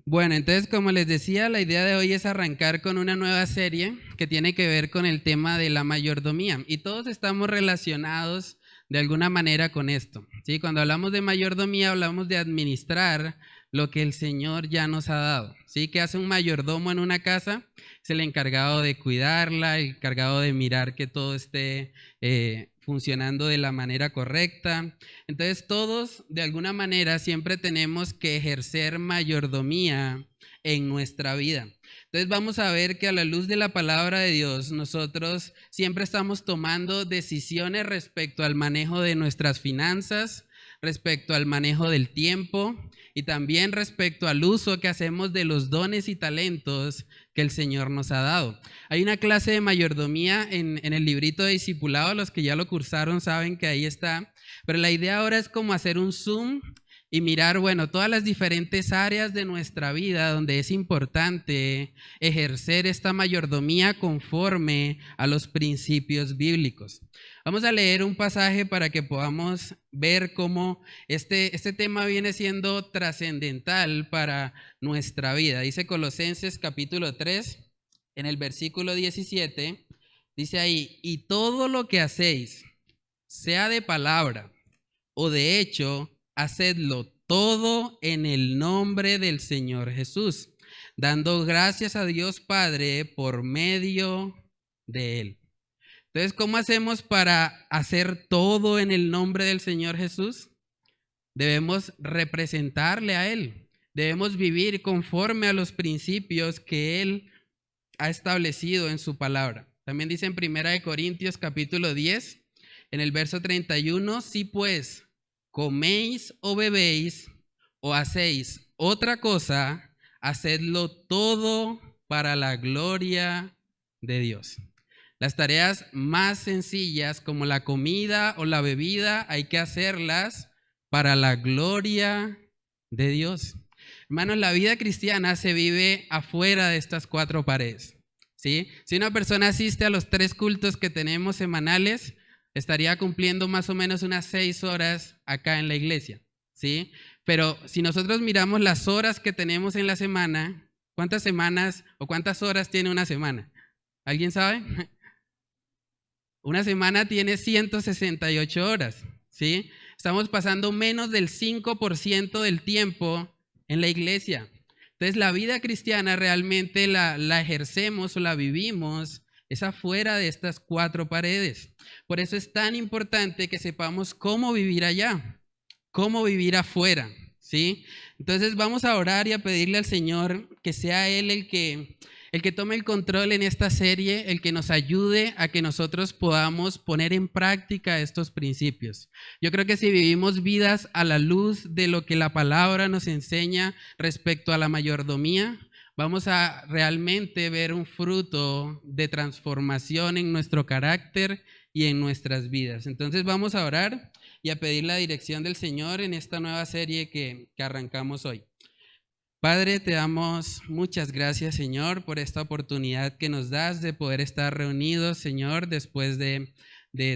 Bueno, entonces como les decía, la idea de hoy es arrancar con una nueva serie que tiene que ver con el tema de la mayordomía y todos estamos relacionados de alguna manera con esto, ¿sí? Cuando hablamos de mayordomía hablamos de administrar lo que el Señor ya nos ha dado, ¿sí? ¿Qué hace un mayordomo en una casa? Es el encargado de cuidarla, el encargado de mirar que todo esté funcionando de la manera correcta. Entonces todos de alguna manera siempre tenemos que ejercer mayordomía en nuestra vida. Entonces vamos a ver que a la luz de la palabra de Dios nosotros siempre estamos tomando decisiones respecto al manejo de nuestras finanzas, respecto al manejo del tiempo y también respecto al uso que hacemos de los dones y talentos que el Señor nos ha dado. Hay una clase de mayordomía en el librito de discipulado, los que ya lo cursaron saben que ahí está, pero la idea ahora es como hacer un zoom y mirar, bueno, todas las diferentes áreas de nuestra vida donde es importante ejercer esta mayordomía conforme a los principios bíblicos. Vamos a leer un pasaje para que podamos ver cómo este tema viene siendo trascendental para nuestra vida. Dice Colosenses capítulo 3, en el versículo 17, dice ahí, y todo lo que hacéis, sea de palabra o de hecho, hacedlo todo en el nombre del Señor Jesús, dando gracias a Dios Padre por medio de Él. Entonces, ¿cómo hacemos para hacer todo en el nombre del Señor Jesús? Debemos representarle a Él. Debemos vivir conforme a los principios que Él ha establecido en su palabra. También dice en 1 Corintios capítulo 10, en el verso 31, si pues coméis o bebéis o hacéis otra cosa, hacedlo todo para la gloria de Dios. Las tareas más sencillas como la comida o la bebida hay que hacerlas para la gloria de Dios. Hermanos, la vida cristiana se vive afuera de estas cuatro paredes, ¿sí? Si una persona asiste a los 3 cultos que tenemos semanales, estaría cumpliendo más o menos unas 6 horas acá en la iglesia, ¿sí? Pero si nosotros miramos las horas que tenemos en la semana, ¿cuántas semanas o cuántas horas tiene una semana? ¿Alguien sabe? Una semana tiene 168 horas, ¿sí? Estamos pasando menos del 5% del tiempo en la iglesia. Entonces la vida cristiana realmente la ejercemos o la vivimos es afuera de estas 4 paredes. Por eso es tan importante que sepamos cómo vivir allá, cómo vivir afuera, ¿sí? Entonces vamos a orar y a pedirle al Señor que sea Él el que tome el control en esta serie, el que nos ayude a que nosotros podamos poner en práctica estos principios. Yo creo que si vivimos vidas a la luz de lo que la palabra nos enseña respecto a la mayordomía, vamos a realmente ver un fruto de transformación en nuestro carácter y en nuestras vidas. Entonces vamos a orar y a pedir la dirección del Señor en esta nueva serie que arrancamos hoy. Padre, te damos muchas gracias, Señor, por esta oportunidad que nos das de poder estar reunidos, Señor, después de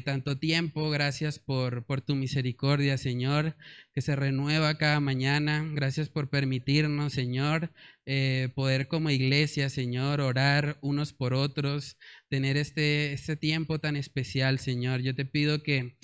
tanto tiempo. Gracias por tu misericordia, Señor, que se renueva cada mañana. Gracias por permitirnos, Señor, poder como iglesia, Señor, orar unos por otros, tener este tiempo tan especial, Señor. Yo te pido que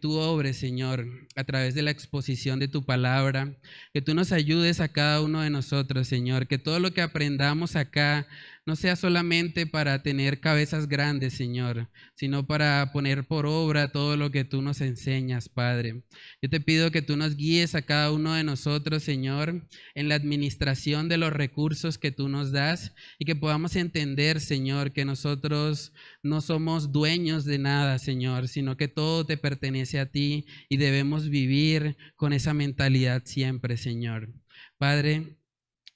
tú obres, Señor, a través de la exposición de tu palabra, que tú nos ayudes a cada uno de nosotros, Señor, que todo lo que aprendamos acá no sea solamente para tener cabezas grandes, Señor, sino para poner por obra todo lo que tú nos enseñas, Padre. Yo te pido que tú nos guíes a cada uno de nosotros, Señor, en la administración de los recursos que tú nos das y que podamos entender, Señor, que nosotros no somos dueños de nada, Señor, sino que todo te pertenece a ti y debemos vivir con esa mentalidad siempre, Señor. Padre,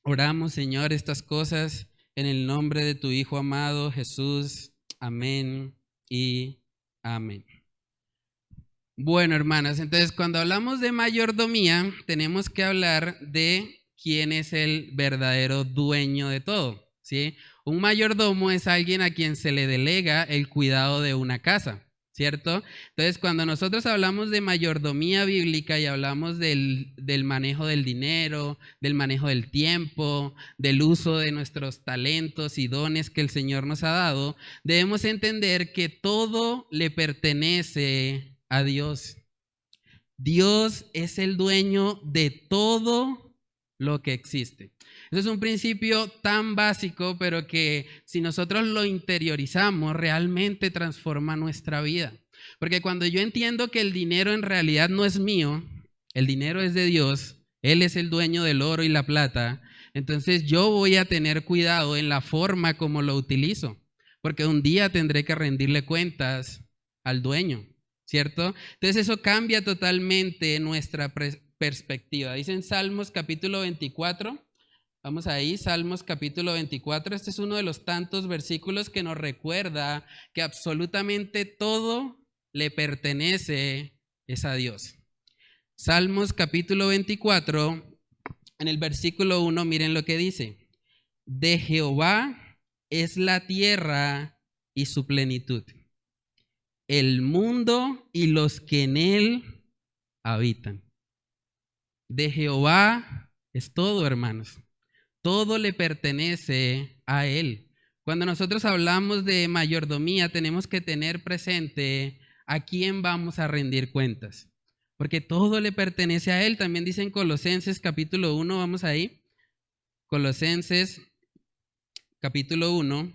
oramos, Señor, estas cosas en el nombre de tu Hijo amado, Jesús. Amén y amén. Bueno, hermanas, entonces cuando hablamos de mayordomía, tenemos que hablar de quién es el verdadero dueño de todo, ¿sí? Un mayordomo es alguien a quien se le delega el cuidado de una casa, ¿cierto? Entonces, cuando nosotros hablamos de mayordomía bíblica y hablamos del manejo del dinero, del manejo del tiempo, del uso de nuestros talentos y dones que el Señor nos ha dado, debemos entender que todo le pertenece a Dios. Dios es el dueño de todo lo que existe. Eso es un principio tan básico, pero que si nosotros lo interiorizamos, realmente transforma nuestra vida. Porque cuando yo entiendo que el dinero en realidad no es mío, el dinero es de Dios, Él es el dueño del oro y la plata, entonces yo voy a tener cuidado en la forma como lo utilizo, porque un día tendré que rendirle cuentas al dueño, ¿cierto? Entonces eso cambia totalmente nuestra perspectiva. Dice en Salmos capítulo 24, vamos ahí, Salmos capítulo 24, este es uno de los tantos versículos que nos recuerda que absolutamente todo le pertenece es a Dios. Salmos capítulo 24, en el versículo 1, miren lo que dice. De Jehová es la tierra y su plenitud, el mundo y los que en él habitan. De Jehová es todo, hermanos. Todo le pertenece a Él. Cuando nosotros hablamos de mayordomía, tenemos que tener presente a quién vamos a rendir cuentas. Porque todo le pertenece a Él. También dice en Colosenses capítulo 1, vamos ahí. Colosenses capítulo 1,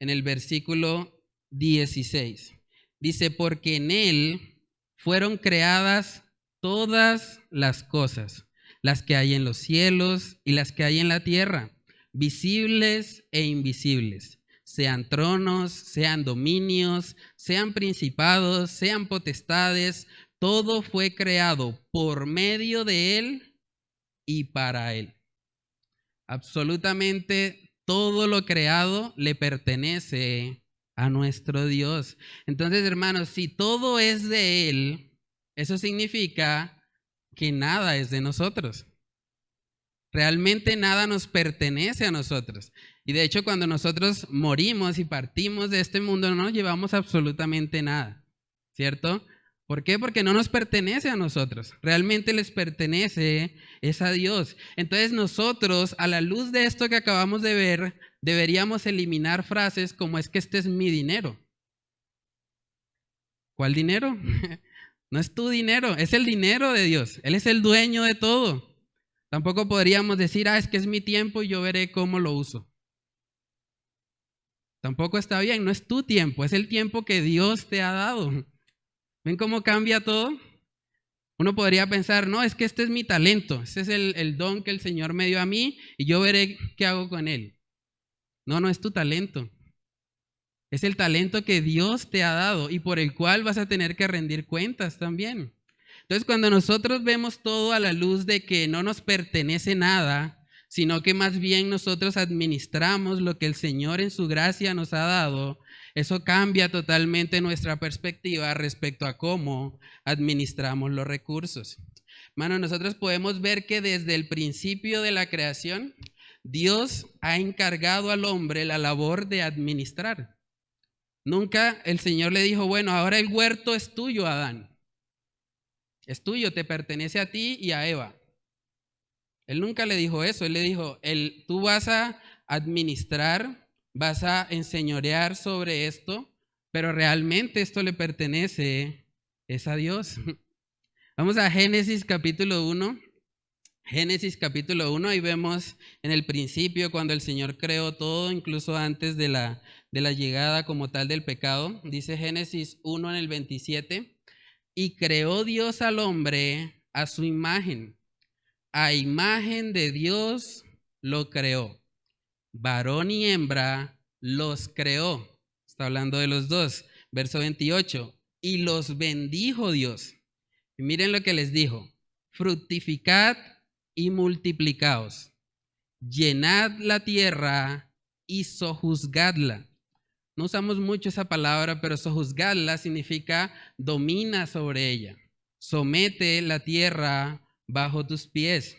en el versículo 16. Dice, porque en Él fueron creadas todas las cosas, las que hay en los cielos y las que hay en la tierra, visibles e invisibles, sean tronos, sean dominios, sean principados, sean potestades, todo fue creado por medio de Él y para Él. Absolutamente todo lo creado le pertenece a nuestro Dios. Entonces, hermanos, si todo es de Él, eso significa que nada es de nosotros. Realmente nada nos pertenece a nosotros. Y de hecho, cuando nosotros morimos y partimos de este mundo, no nos llevamos absolutamente nada, ¿cierto? ¿Por qué? Porque no nos pertenece a nosotros. Realmente les pertenece es a Dios. Entonces nosotros, a la luz de esto que acabamos de ver, deberíamos eliminar frases como es que este es mi dinero. ¿Cuál dinero? No es tu dinero, es el dinero de Dios. Él es el dueño de todo. Tampoco podríamos decir, es que es mi tiempo y yo veré cómo lo uso. Tampoco está bien, no es tu tiempo, es el tiempo que Dios te ha dado. ¿Ven cómo cambia todo? Uno podría pensar, no, es que este es mi talento, este es el don que el Señor me dio a mí y yo veré qué hago con él. No, no es tu talento. Es el talento que Dios te ha dado y por el cual vas a tener que rendir cuentas también. Entonces, cuando nosotros vemos todo a la luz de que no nos pertenece nada, sino que más bien nosotros administramos lo que el Señor en su gracia nos ha dado, eso cambia totalmente nuestra perspectiva respecto a cómo administramos los recursos. Hermano, nosotros podemos ver que desde el principio de la creación, Dios ha encargado al hombre la labor de administrar. Nunca el Señor le dijo, bueno, ahora el huerto es tuyo, Adán. Es tuyo, te pertenece a ti y a Eva. Él nunca le dijo eso, él le dijo, tú vas a administrar, vas a enseñorear sobre esto, pero realmente esto le pertenece, es a Dios. Vamos a Génesis capítulo 1. Génesis capítulo 1, ahí vemos en el principio cuando el Señor creó todo, incluso antes de la llegada como tal del pecado. Dice Génesis 1 en el 27, y creó Dios al hombre a su imagen. A imagen de Dios lo creó. Varón y hembra los creó. Está hablando de los dos. Verso 28. Y los bendijo Dios. Y miren lo que les dijo. Fructificad y multiplicaos. Llenad la tierra y sojuzgadla. No usamos mucho esa palabra, pero sojuzgadla significa domina sobre ella. Somete la tierra bajo tus pies.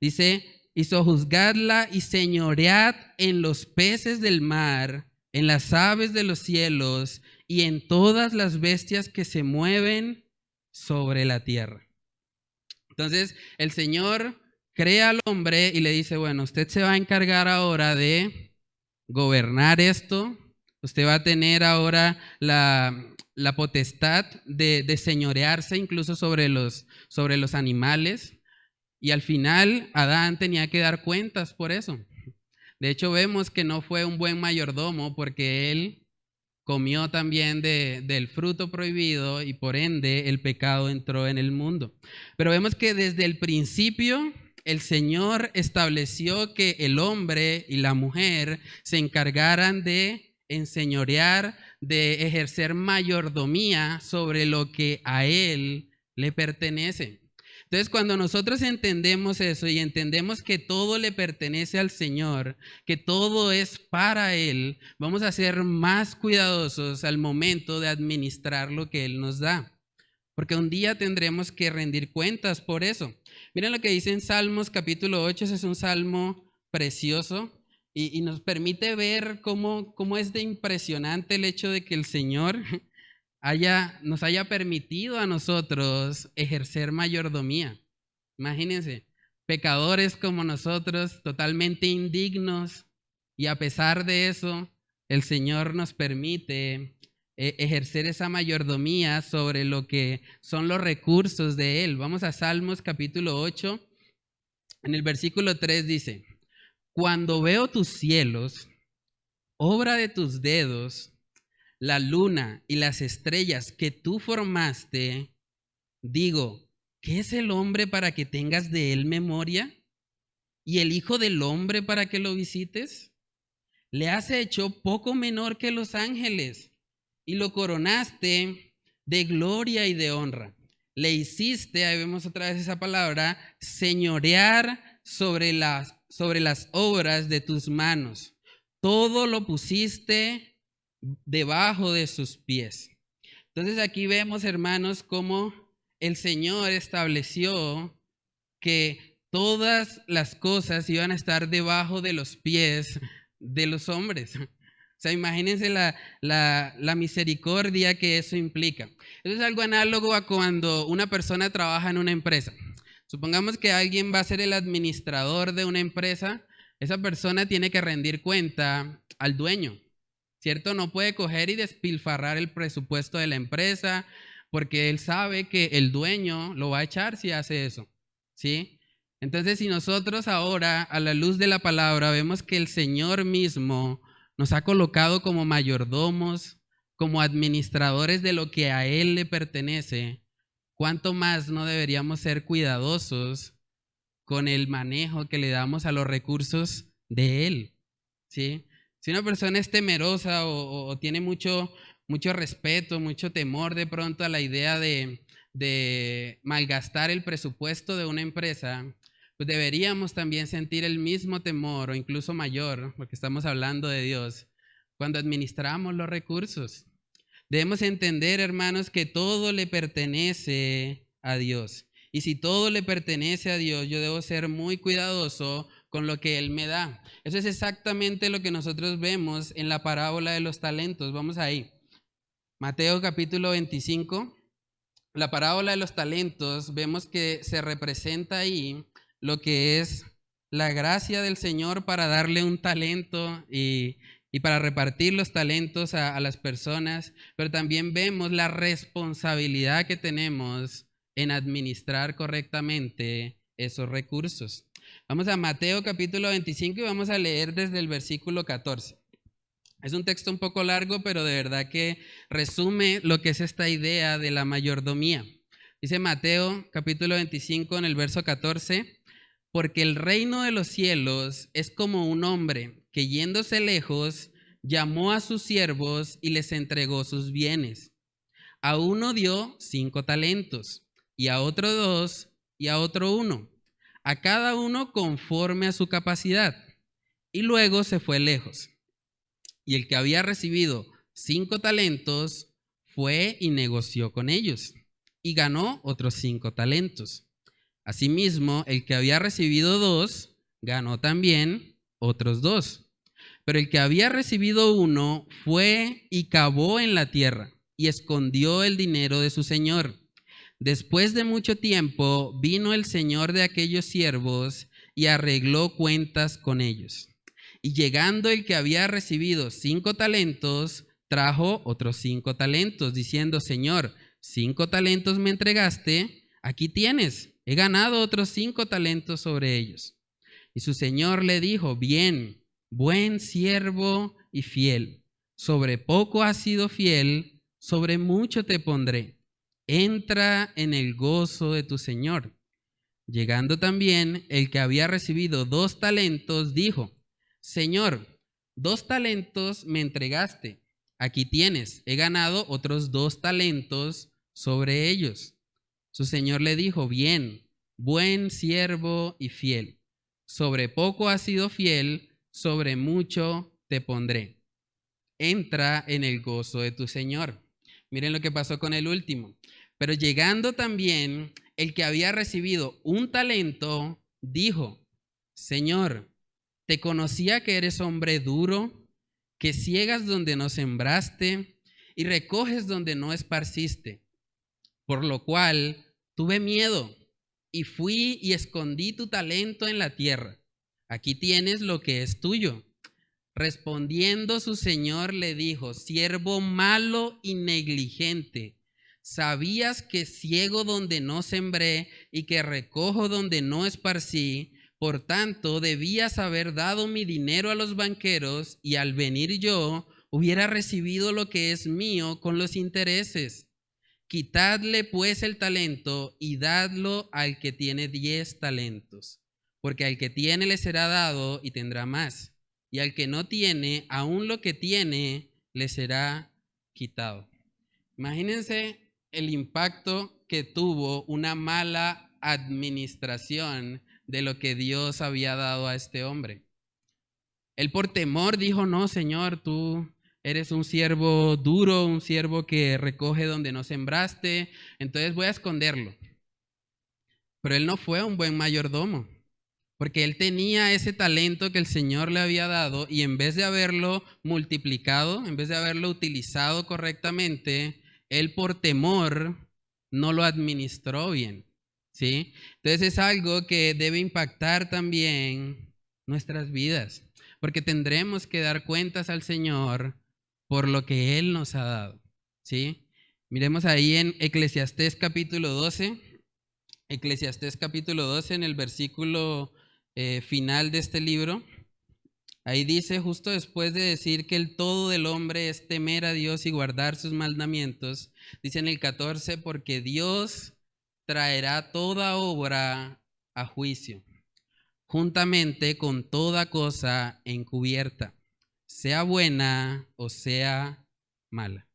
Dice, y sojuzgadla y señoread en los peces del mar, en las aves de los cielos y en todas las bestias que se mueven sobre la tierra. Entonces el Señor crea al hombre y le dice, bueno, usted se va a encargar ahora de gobernar esto, usted va a tener ahora la potestad de señorearse incluso sobre los animales. Y al final Adán tenía que dar cuentas por eso. De hecho vemos que no fue un buen mayordomo porque él comió también del fruto prohibido y por ende el pecado entró en el mundo. Pero vemos que desde el principio el Señor estableció que el hombre y la mujer se encargaran de enseñorear, de ejercer mayordomía sobre lo que a Él le pertenece. Entonces, cuando nosotros entendemos eso y entendemos que todo le pertenece al Señor, que todo es para Él, vamos a ser más cuidadosos al momento de administrar lo que Él nos da. Porque un día tendremos que rendir cuentas por eso. Miren lo que dice en Salmos capítulo 8, ese es un salmo precioso y nos permite ver cómo es de impresionante el hecho de que el Señor nos haya permitido a nosotros ejercer mayordomía. Imagínense, pecadores como nosotros, totalmente indignos, y a pesar de eso, el Señor nos permite ejercer esa mayordomía sobre lo que son los recursos de Él. Vamos a Salmos capítulo 8, en el versículo 3 dice, cuando veo tus cielos, obra de tus dedos, la luna y las estrellas que tú formaste, digo, ¿qué es el hombre para que tengas de él memoria? ¿Y el hijo del hombre para que lo visites? Le has hecho poco menor que los ángeles y lo coronaste de gloria y de honra. Le hiciste, ahí vemos otra vez esa palabra, señorear sobre las obras de tus manos. Todo lo pusiste debajo de sus pies. Entonces aquí vemos, hermanos, cómo el Señor estableció que todas las cosas iban a estar debajo de los pies de los hombres. O sea, imagínense la misericordia que eso implica. Eso es algo análogo a cuando una persona trabaja en una empresa. Supongamos que alguien va a ser el administrador de una empresa. Esa persona tiene que rendir cuenta al dueño, ¿cierto? No puede coger y despilfarrar el presupuesto de la empresa porque él sabe que el dueño lo va a echar si hace eso, ¿sí? Entonces, si nosotros ahora, a la luz de la palabra, vemos que el Señor mismo nos ha colocado como mayordomos, como administradores de lo que a Él le pertenece, ¿cuánto más no deberíamos ser cuidadosos con el manejo que le damos a los recursos de Él? ¿Sí? Si una persona es temerosa o tiene mucho respeto, mucho temor de pronto a la idea de malgastar el presupuesto de una empresa, pues deberíamos también sentir el mismo temor o incluso mayor, porque estamos hablando de Dios, cuando administramos los recursos. Debemos entender, hermanos, que todo le pertenece a Dios. Y si todo le pertenece a Dios, yo debo ser muy cuidadoso con lo que Él me da. Eso es exactamente lo que nosotros vemos en la parábola de los talentos. Vamos ahí. Mateo capítulo 25. La parábola de los talentos, vemos que se representa ahí lo que es la gracia del Señor para darle un talento y para repartir los talentos a las personas, pero también vemos la responsabilidad que tenemos en administrar correctamente esos recursos. Vamos a Mateo capítulo 25 y vamos a leer desde el versículo 14. Es un texto un poco largo, pero de verdad que resume lo que es esta idea de la mayordomía. Dice Mateo capítulo 25 en el verso 14, porque el reino de los cielos es como un hombre que yéndose lejos llamó a sus siervos y les entregó sus bienes. A uno dio 5 talentos, y a otro 2, y a otro 1, a cada uno conforme a su capacidad, y luego se fue lejos. Y el que había recibido 5 talentos fue y negoció con ellos, y ganó otros 5 talentos. Asimismo, el que había recibido 2 ganó también otros 2. Pero el que había recibido 1 fue y cavó en la tierra y escondió el dinero de su señor. Después de mucho tiempo vino el señor de aquellos siervos y arregló cuentas con ellos. Y llegando el que había recibido 5 talentos, trajo otros 5 talentos, diciendo: Señor, 5 talentos me entregaste, aquí tienes, he ganado otros 5 talentos sobre ellos. Y su señor le dijo: Bien, buen siervo y fiel, sobre poco has sido fiel, sobre mucho te pondré. Entra en el gozo de tu señor. Llegando también el que había recibido 2 talentos, dijo: Señor, 2 talentos me entregaste, aquí tienes, he ganado otros 2 talentos sobre ellos. Su señor le dijo: Bien, buen siervo y fiel, sobre poco has sido fiel, sobre mucho te pondré. Entra en el gozo de tu señor. Miren lo que pasó con el último. Pero llegando también el que había recibido 1 talento, dijo: Señor, te conocía que eres hombre duro, que ciegas donde no sembraste y recoges donde no esparciste. Por lo cual tuve miedo y fui y escondí tu talento en la tierra. Aquí tienes lo que es tuyo. Respondiendo su señor le dijo: Siervo malo y negligente, ¿sabías que ciego donde no sembré y que recojo donde no esparcí? Por tanto, debías haber dado mi dinero a los banqueros y al venir yo hubiera recibido lo que es mío con los intereses. Quitadle pues el talento y dadlo al que tiene 10 talentos, porque al que tiene le será dado y tendrá más, y al que no tiene, aún lo que tiene le será quitado. Imagínense el impacto que tuvo una mala administración de lo que Dios había dado a este hombre. Él por temor dijo: No, Señor, tú eres un siervo duro, un siervo que recoge donde no sembraste, entonces voy a esconderlo. Pero él no fue un buen mayordomo, porque él tenía ese talento que el Señor le había dado y en vez de haberlo multiplicado, en vez de haberlo utilizado correctamente, él por temor no lo administró bien, ¿sí? Entonces es algo que debe impactar también nuestras vidas, porque tendremos que dar cuentas al Señor por lo que Él nos ha dado, ¿sí? Miremos ahí en Eclesiastés capítulo 12, Eclesiastés capítulo 12 en el versículo final de este libro. Ahí dice, justo después de decir que el todo del hombre es temer a Dios y guardar sus mandamientos, dice en el 14, porque Dios traerá toda obra a juicio, juntamente con toda cosa encubierta, sea buena o sea mala.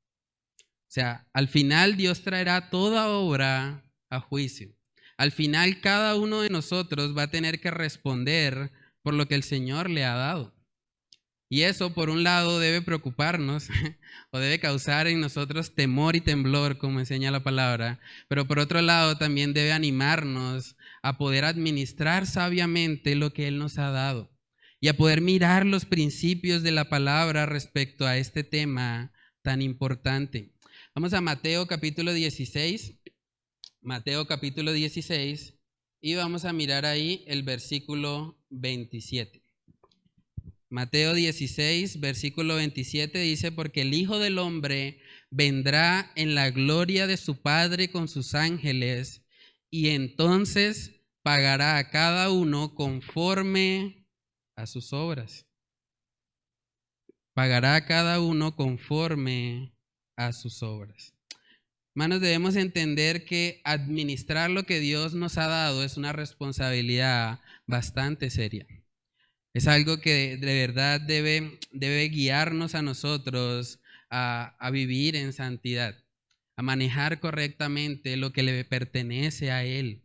O sea, al final Dios traerá toda obra a juicio. Al final cada uno de nosotros va a tener que responder por lo que el Señor le ha dado. Y eso, por un lado, debe preocuparnos o debe causar en nosotros temor y temblor, como enseña la palabra, pero por otro lado también debe animarnos a poder administrar sabiamente lo que Él nos ha dado y a poder mirar los principios de la palabra respecto a este tema tan importante. Vamos a Mateo capítulo 16, Mateo capítulo 16, y vamos a mirar ahí el versículo 27. Mateo 16, versículo 27 dice: porque el Hijo del Hombre vendrá en la gloria de su Padre con sus ángeles, y entonces pagará a cada uno conforme a sus obras. Pagará a cada uno conforme a sus obras. Hermanos, debemos entender que administrar lo que Dios nos ha dado es una responsabilidad bastante seria. Es algo que de verdad debe guiarnos a nosotros a vivir en santidad, a manejar correctamente lo que le pertenece a Él.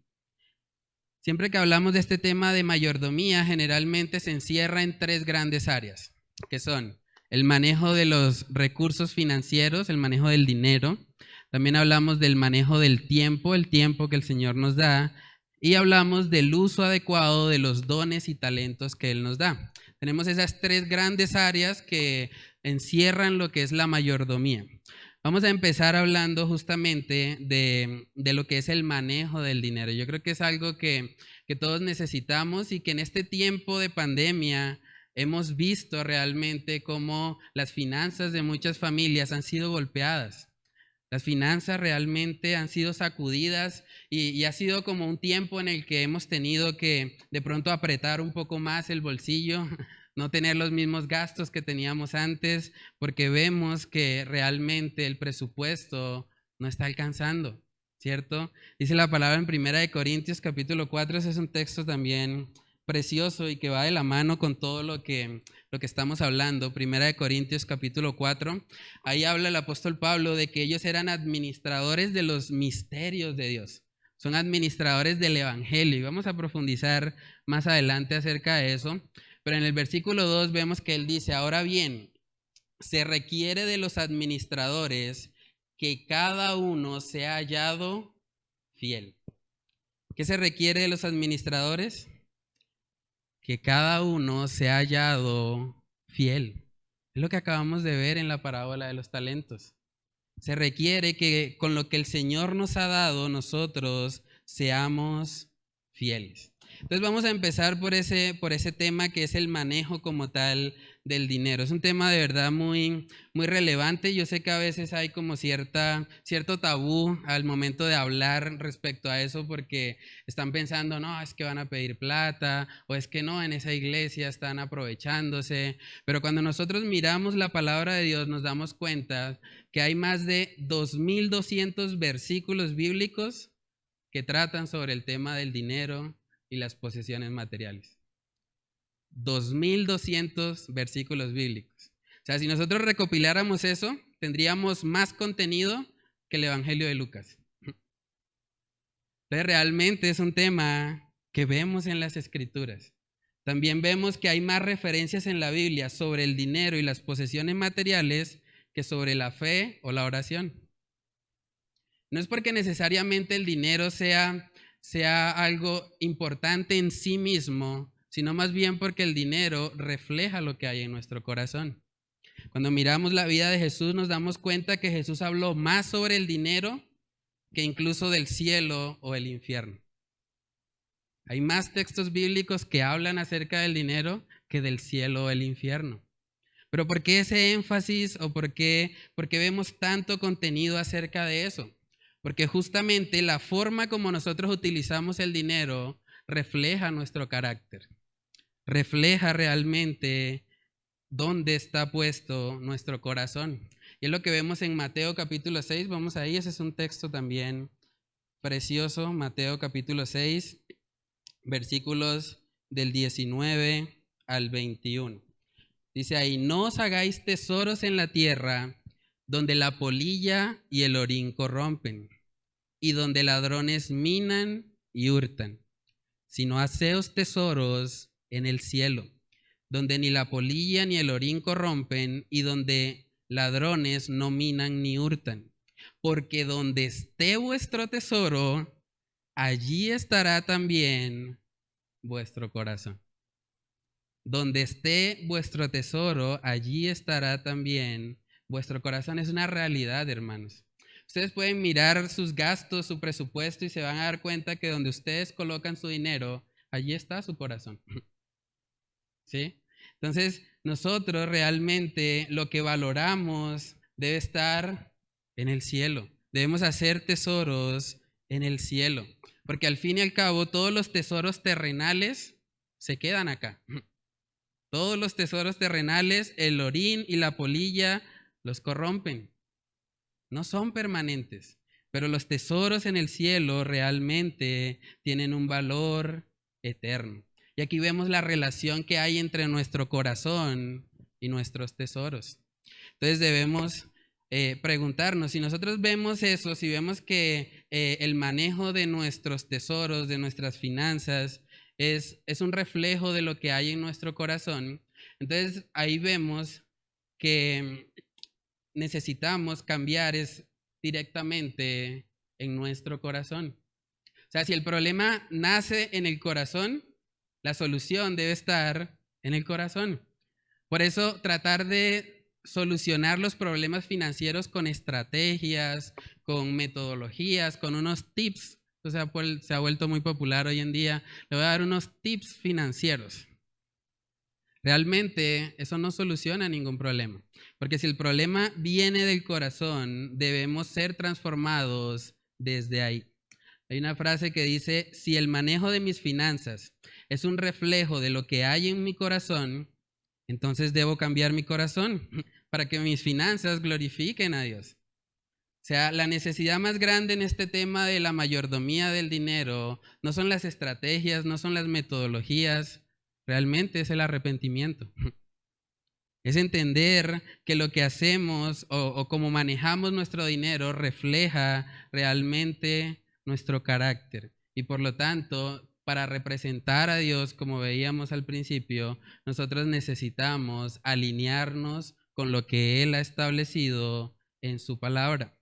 Siempre que hablamos de este tema de mayordomía, generalmente se encierra en 3 grandes áreas, que son el manejo de los recursos financieros, el manejo del dinero. También hablamos del manejo del tiempo, el tiempo que el Señor nos da. y hablamos del uso adecuado de los dones y talentos que Él nos da. Tenemos esas tres grandes áreas que encierran lo que es la mayordomía. Vamos a empezar hablando justamente de lo que es el manejo del dinero. Yo creo que es algo que todos necesitamos y que en este tiempo de pandemia hemos visto realmente cómo las finanzas de muchas familias han sido golpeadas. Las finanzas realmente han sido sacudidas y ha sido como un tiempo en el que hemos tenido que de pronto apretar un poco más el bolsillo, no tener los mismos gastos que teníamos antes, porque vemos que realmente el presupuesto no está alcanzando, ¿cierto? Dice la palabra en Primera de Corintios capítulo 4, ese es un texto también precioso y que va de la mano con todo lo que estamos hablando. Primera de Corintios capítulo 4. Ahí habla el apóstol Pablo de que ellos eran administradores de los misterios de Dios. Son administradores del evangelio y vamos a profundizar más adelante acerca de eso. Pero en el versículo 2 vemos que él dice, ahora bien, se requiere de los administradores que cada uno sea hallado fiel. ¿Qué se requiere de los administradores? Que cada uno sea hallado fiel. Es lo que acabamos de ver en la parábola de los talentos. Se requiere que con lo que el Señor nos ha dado, nosotros seamos fieles. Entonces vamos a empezar por ese tema que es el manejo como tal del dinero. Es un tema de verdad muy, muy relevante. Yo sé que a veces hay como cierto tabú al momento de hablar respecto a eso porque están pensando, no, es que van a pedir plata o es que no, en esa iglesia están aprovechándose. Pero cuando nosotros miramos la palabra de Dios nos damos cuenta que hay más de 2200 versículos bíblicos que tratan sobre el tema del dinero y las posesiones materiales. 2200 versículos bíblicos. O sea, si nosotros recopiláramos eso, tendríamos más contenido que el Evangelio de Lucas. Entonces, realmente es un tema que vemos en las Escrituras. También vemos que hay más referencias en la Biblia sobre el dinero y las posesiones materiales que sobre la fe o la oración. No es porque necesariamente el dinero sea algo importante en sí mismo, sino más bien porque el dinero refleja lo que hay en nuestro corazón. Cuando miramos la vida de Jesús nos damos cuenta que Jesús habló más sobre el dinero que incluso del cielo o el infierno. Hay más textos bíblicos que hablan acerca del dinero que del cielo o el infierno. Pero ¿por qué ese énfasis o por qué vemos tanto contenido acerca de eso? Porque justamente la forma como nosotros utilizamos el dinero refleja nuestro carácter, refleja realmente dónde está puesto nuestro corazón. Y es lo que vemos en Mateo capítulo 6, vamos ahí, ese es un texto también precioso, Mateo capítulo 6, versículos del 19 al 21. Dice ahí, no os hagáis tesoros en la tierra, donde la polilla y el orín corrompen, y donde ladrones minan y hurtan, sino haceos tesoros en el cielo, donde ni la polilla ni el orín corrompen, y donde ladrones no minan ni hurtan. Porque donde esté vuestro tesoro, allí estará también vuestro corazón. Donde esté vuestro tesoro, allí estará también vuestro corazón. Es una realidad, hermanos. Ustedes pueden mirar sus gastos, su presupuesto y se van a dar cuenta que donde ustedes colocan su dinero, allí está su corazón. ¿Sí? Entonces, nosotros realmente lo que valoramos debe estar en el cielo. Debemos hacer tesoros en el cielo. Porque al fin y al cabo, todos los tesoros terrenales se quedan acá. Todos los tesoros terrenales, el orín y la polilla los corrompen. No son permanentes, pero los tesoros en el cielo realmente tienen un valor eterno. Y aquí vemos la relación que hay entre nuestro corazón y nuestros tesoros. Entonces debemos preguntarnos, si nosotros vemos eso, si vemos que el manejo de nuestros tesoros, de nuestras finanzas, es un reflejo de lo que hay en nuestro corazón, entonces ahí vemos que necesitamos cambiar es directamente en nuestro corazón. O sea, si el problema nace en el corazón, la solución debe estar en el corazón. Por eso tratar de solucionar los problemas financieros con estrategias, con metodologías, con unos tips, o sea, se ha vuelto muy popular hoy en día. Le voy a dar unos tips financieros. Realmente eso no soluciona ningún problema, porque si el problema viene del corazón, debemos ser transformados desde ahí. Hay una frase que dice, si el manejo de mis finanzas es un reflejo de lo que hay en mi corazón, entonces debo cambiar mi corazón para que mis finanzas glorifiquen a Dios. O sea, la necesidad más grande en este tema de la mayordomía del dinero no son las estrategias, no son las metodologías, realmente es el arrepentimiento. Es entender que lo que hacemos o cómo manejamos nuestro dinero refleja realmente nuestro carácter. Y por lo tanto, para representar a Dios, como veíamos al principio, nosotros necesitamos alinearnos con lo que Él ha establecido en su palabra.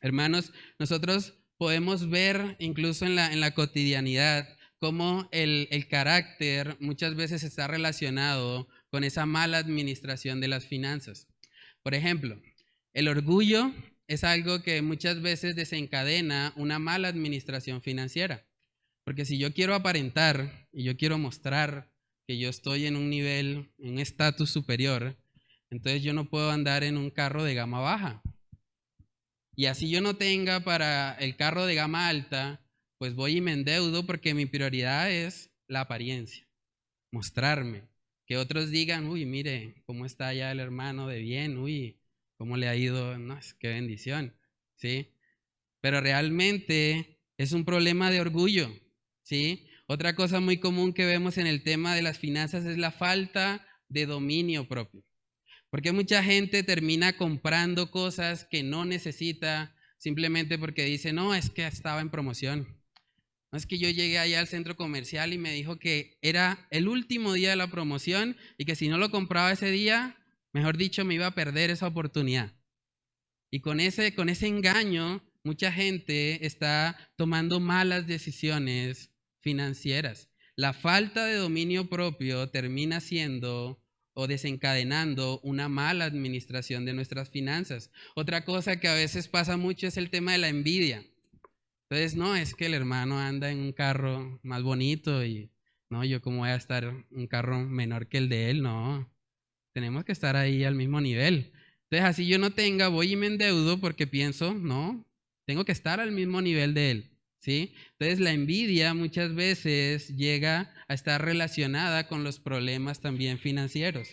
Hermanos, nosotros podemos ver incluso en la cotidianidad cómo el carácter muchas veces está relacionado con esa mala administración de las finanzas. Por ejemplo, el orgullo es algo que muchas veces desencadena una mala administración financiera. Porque si yo quiero aparentar y yo quiero mostrar que yo estoy en un nivel, en un estatus superior, entonces yo no puedo andar en un carro de gama baja. Y así yo no tenga para el carro de gama alta, pues voy y me endeudo porque mi prioridad es la apariencia, mostrarme. Que otros digan, uy, mire, cómo está ya el hermano de bien, uy, cómo le ha ido, no, qué bendición, ¿sí? Pero realmente es un problema de orgullo, ¿sí? Otra cosa muy común que vemos en el tema de las finanzas es la falta de dominio propio. Porque mucha gente termina comprando cosas que no necesita simplemente porque dice, no, es que estaba en promoción. No es que yo llegué allá al centro comercial y me dijo que era el último día de la promoción y que si no lo compraba ese día, mejor dicho, me iba a perder esa oportunidad. Y con ese engaño, mucha gente está tomando malas decisiones financieras. La falta de dominio propio termina siendo o desencadenando una mala administración de nuestras finanzas. Otra cosa que a veces pasa mucho es el tema de la envidia. Entonces, no, es que el hermano anda en un carro más bonito y no, yo cómo voy a estar en un carro menor que el de él, no. Tenemos que estar ahí al mismo nivel. Entonces, así yo no tenga, voy y me endeudo porque pienso, no, tengo que estar al mismo nivel de él, ¿sí? Entonces, la envidia muchas veces llega a estar relacionada con los problemas también financieros.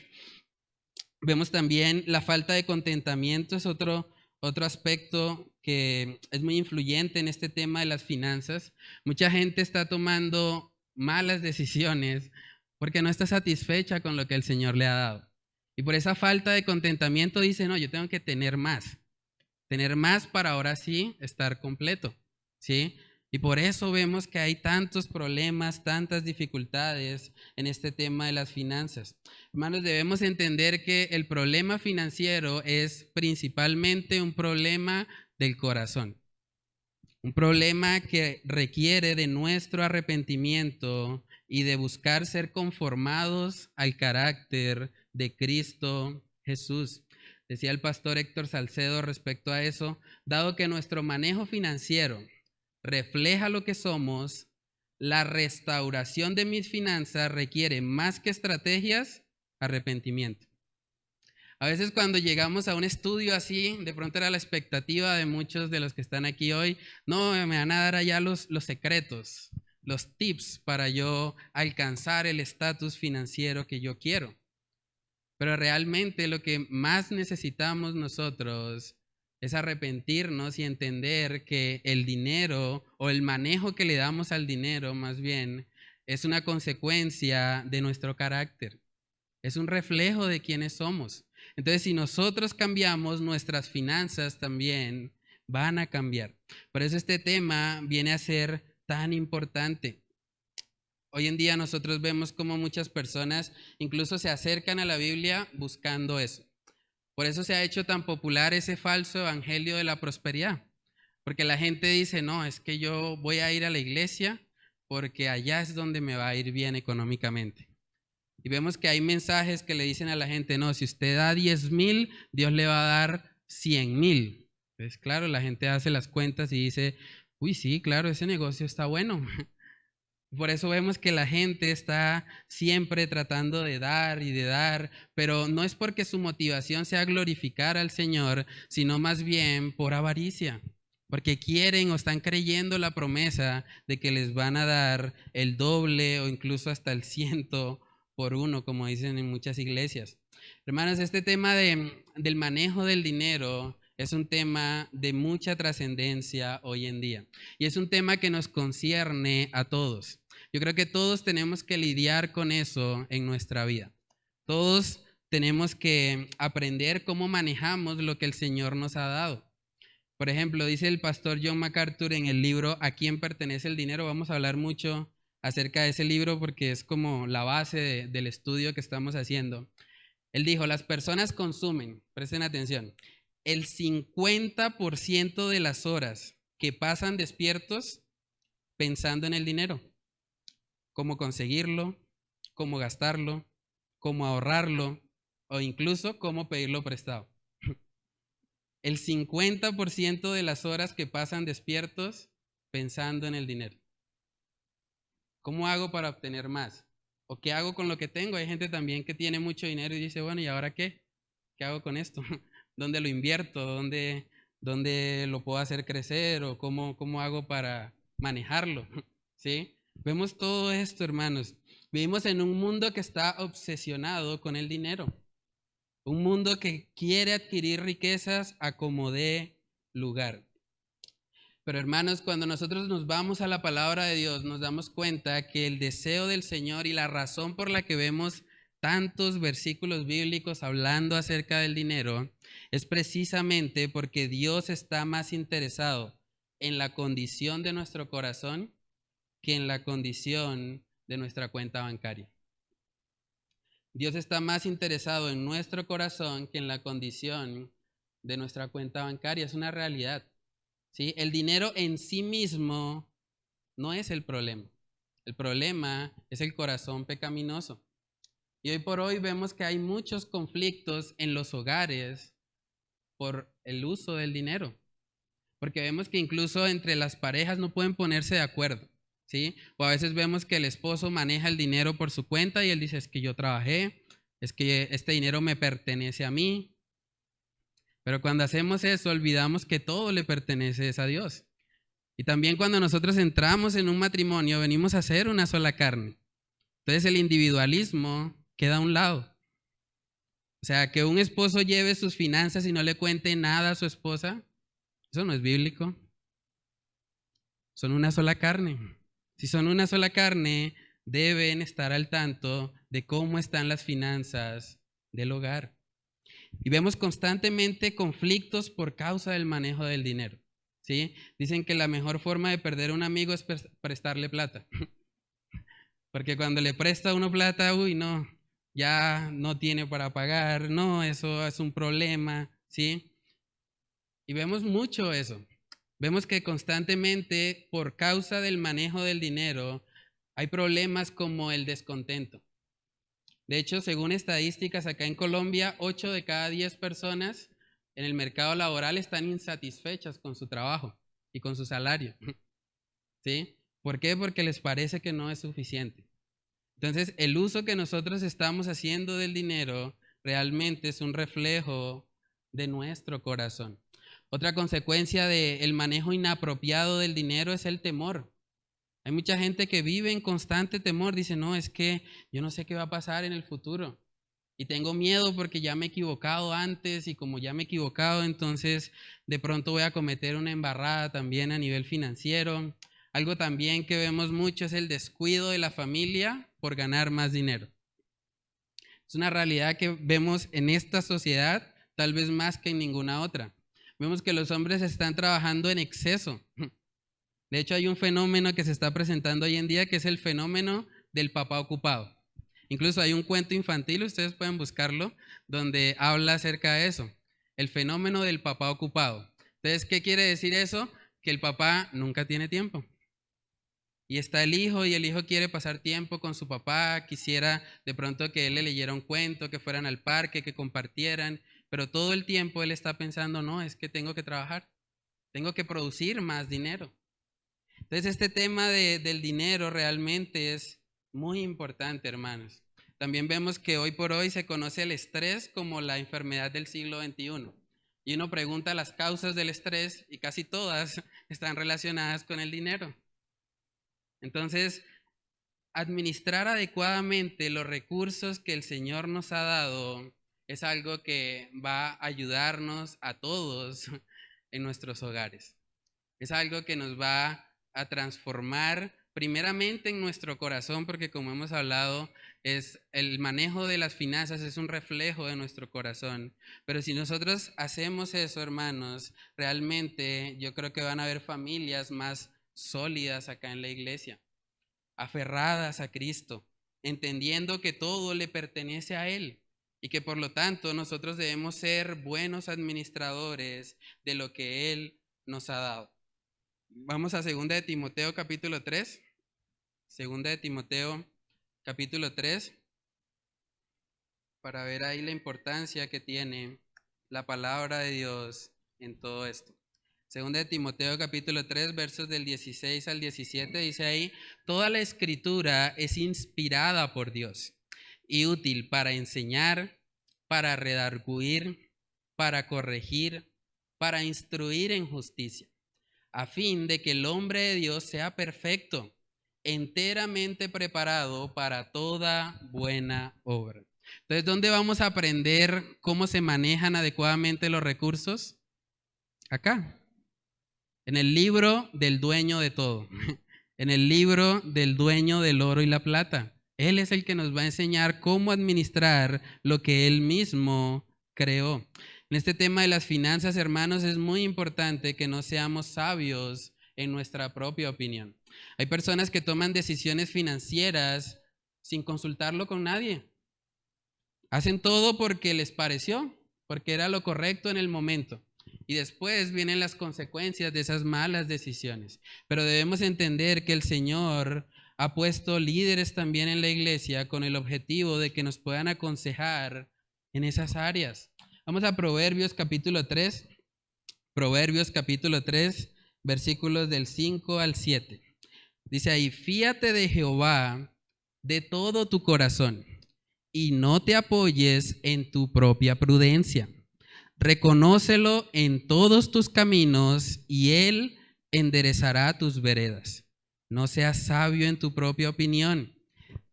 Vemos también la falta de contentamiento, es otro aspecto que es muy influyente en este tema de las finanzas. Mucha gente está tomando malas decisiones porque no está satisfecha con lo que el Señor le ha dado. Y por esa falta de contentamiento dice, no, yo tengo que tener más para ahora sí estar completo, ¿sí? Y por eso vemos que hay tantos problemas, tantas dificultades en este tema de las finanzas. Hermanos, debemos entender que el problema financiero es principalmente un problema del corazón. Un problema que requiere de nuestro arrepentimiento y de buscar ser conformados al carácter de Cristo Jesús. Decía el pastor Héctor Salcedo respecto a eso, dado que nuestro manejo financiero refleja lo que somos, la restauración de mis finanzas requiere más que estrategias, arrepentimiento. A veces cuando llegamos a un estudio así, de pronto era la expectativa de muchos de los que están aquí hoy, no, me van a dar allá los secretos, los tips para yo alcanzar el estatus financiero que yo quiero. Pero realmente lo que más necesitamos nosotros es arrepentirnos y entender que el dinero o el manejo que le damos al dinero más bien es una consecuencia de nuestro carácter. Es un reflejo de quiénes somos. Entonces, si nosotros cambiamos, nuestras finanzas también van a cambiar. Por eso este tema viene a ser tan importante. Hoy en día nosotros vemos cómo muchas personas incluso se acercan a la Biblia buscando eso. Por eso se ha hecho tan popular ese falso evangelio de la prosperidad. Porque la gente dice, no, es que yo voy a ir a la iglesia porque allá es donde me va a ir bien económicamente. Y vemos que hay mensajes que le dicen a la gente, no, si usted da 10,000, Dios le va a dar 100,000. Entonces, claro, la gente hace las cuentas y dice, uy, sí, claro, ese negocio está bueno. Por eso vemos que la gente está siempre tratando de dar, pero no es porque su motivación sea glorificar al Señor, sino más bien por avaricia, porque quieren o están creyendo la promesa de que les van a dar el doble o incluso hasta el 100 por 1, como dicen en muchas iglesias. Hermanos, este tema del manejo del dinero es un tema de mucha trascendencia hoy en día y es un tema que nos concierne a todos. Yo creo que todos tenemos que lidiar con eso en nuestra vida. Todos tenemos que aprender cómo manejamos lo que el Señor nos ha dado. Por ejemplo, dice el pastor John MacArthur en el libro ¿A quién pertenece el dinero? Vamos a hablar mucho acerca de ese libro porque es como la base del estudio que estamos haciendo. Él dijo, las personas consumen, presten atención, el 50% de las horas que pasan despiertos pensando en el dinero. Cómo conseguirlo, cómo gastarlo, cómo ahorrarlo o incluso cómo pedirlo prestado. El 50% de las horas que pasan despiertos pensando en el dinero. ¿Cómo hago para obtener más? ¿O qué hago con lo que tengo? Hay gente también que tiene mucho dinero y dice, bueno, ¿y ahora qué? ¿Qué hago con esto? ¿Dónde lo invierto? ¿Dónde lo puedo hacer crecer? ¿O cómo hago para manejarlo? ¿Sí? Vemos todo esto, hermanos. Vivimos en un mundo que está obsesionado con el dinero. Un mundo que quiere adquirir riquezas a como dé lugar. Pero hermanos, cuando nosotros nos vamos a la palabra de Dios, nos damos cuenta que el deseo del Señor y la razón por la que vemos tantos versículos bíblicos hablando acerca del dinero es precisamente porque Dios está más interesado en la condición de nuestro corazón que en la condición de nuestra cuenta bancaria. Dios está más interesado en nuestro corazón que en la condición de nuestra cuenta bancaria. Es una realidad. ¿Sí? El dinero en sí mismo no es el problema. El problema es el corazón pecaminoso. Y hoy por hoy vemos que hay muchos conflictos en los hogares por el uso del dinero. Porque vemos que incluso entre las parejas no pueden ponerse de acuerdo. ¿Sí? O a veces vemos que el esposo maneja el dinero por su cuenta y él dice, es que yo trabajé, es que este dinero me pertenece a mí. Pero cuando hacemos eso, olvidamos que todo le pertenece a Dios. Y también cuando nosotros entramos en un matrimonio, venimos a ser una sola carne. Entonces el individualismo queda a un lado. O sea, que un esposo lleve sus finanzas y no le cuente nada a su esposa, eso no es bíblico. Son una sola carne. Si son una sola carne, deben estar al tanto de cómo están las finanzas del hogar. Y vemos constantemente conflictos por causa del manejo del dinero. ¿Sí? Dicen que la mejor forma de perder a un amigo es prestarle plata. Porque cuando le presta uno plata, uy, no, ya no tiene para pagar, no, eso es un problema, ¿sí? Y vemos mucho eso. Vemos que constantemente, por causa del manejo del dinero, hay problemas como el descontento. De hecho, según estadísticas acá en Colombia, 8 de cada 10 personas en el mercado laboral están insatisfechas con su trabajo y con su salario. ¿Sí? ¿Por qué? Porque les parece que no es suficiente. Entonces, el uso que nosotros estamos haciendo del dinero realmente es un reflejo de nuestro corazón. Otra consecuencia del manejo inapropiado del dinero es el temor. Hay mucha gente que vive en constante temor, dice, no, es que yo no sé qué va a pasar en el futuro. Y tengo miedo porque ya me he equivocado antes y como ya me he equivocado, entonces de pronto voy a cometer una embarrada también a nivel financiero. Algo también que vemos mucho es el descuido de la familia por ganar más dinero. Es una realidad que vemos en esta sociedad, tal vez más que en ninguna otra. Vemos que los hombres están trabajando en exceso. De hecho, hay un fenómeno que se está presentando hoy en día que es el fenómeno del papá ocupado. Incluso hay un cuento infantil, ustedes pueden buscarlo, donde habla acerca de eso, el fenómeno del papá ocupado. Entonces, ¿qué quiere decir eso? que el papá nunca tiene tiempo. Y está el hijo y el hijo quiere pasar tiempo con su papá, quisiera de pronto que él le leyera un cuento, que fueran al parque, que compartieran, pero todo el tiempo él está pensando, no, es que tengo que trabajar, tengo que producir más dinero. Entonces este tema del dinero realmente es muy importante, hermanos. También vemos que hoy por hoy se conoce el estrés como la enfermedad del siglo XXI. Y uno pregunta las causas del estrés y casi todas están relacionadas con el dinero. Entonces, administrar adecuadamente los recursos que el Señor nos ha dado es algo que va a ayudarnos a todos en nuestros hogares. Es algo que nos va a transformar primeramente en nuestro corazón, porque como hemos hablado, es el manejo de las finanzas es un reflejo de nuestro corazón. Pero si nosotros hacemos eso, hermanos, realmente yo creo que van a haber familias más sólidas acá en la iglesia, aferradas a Cristo, entendiendo que todo le pertenece a Él y que por lo tanto nosotros debemos ser buenos administradores de lo que Él nos ha dado. Vamos a 2 de Timoteo capítulo 3. 2 de Timoteo capítulo 3 para ver ahí la importancia que tiene la palabra de Dios en todo esto. 2 de Timoteo capítulo 3 versos del 16 al 17 dice ahí, toda la escritura es inspirada por Dios y útil para enseñar, para redarguir, para corregir, para instruir en justicia, a fin de que el hombre de Dios sea perfecto, enteramente preparado para toda buena obra. Entonces, ¿dónde vamos a aprender cómo se manejan adecuadamente los recursos? Acá, en el libro del dueño de todo, en el libro del dueño del oro y la plata. Él es el que nos va a enseñar cómo administrar lo que Él mismo creó. En este tema de las finanzas, hermanos, es muy importante que no seamos sabios en nuestra propia opinión. Hay personas que toman decisiones financieras sin consultarlo con nadie. Hacen todo porque les pareció, porque era lo correcto en el momento. Y después vienen las consecuencias de esas malas decisiones. Pero debemos entender que el Señor ha puesto líderes también en la iglesia con el objetivo de que nos puedan aconsejar en esas áreas. Vamos a Proverbios capítulo 3. Proverbios capítulo 3, versículos del 5 al 7. Dice ahí, fíate de Jehová de todo tu corazón y no te apoyes en tu propia prudencia. Reconócelo en todos tus caminos y Él enderezará tus veredas. No seas sabio en tu propia opinión.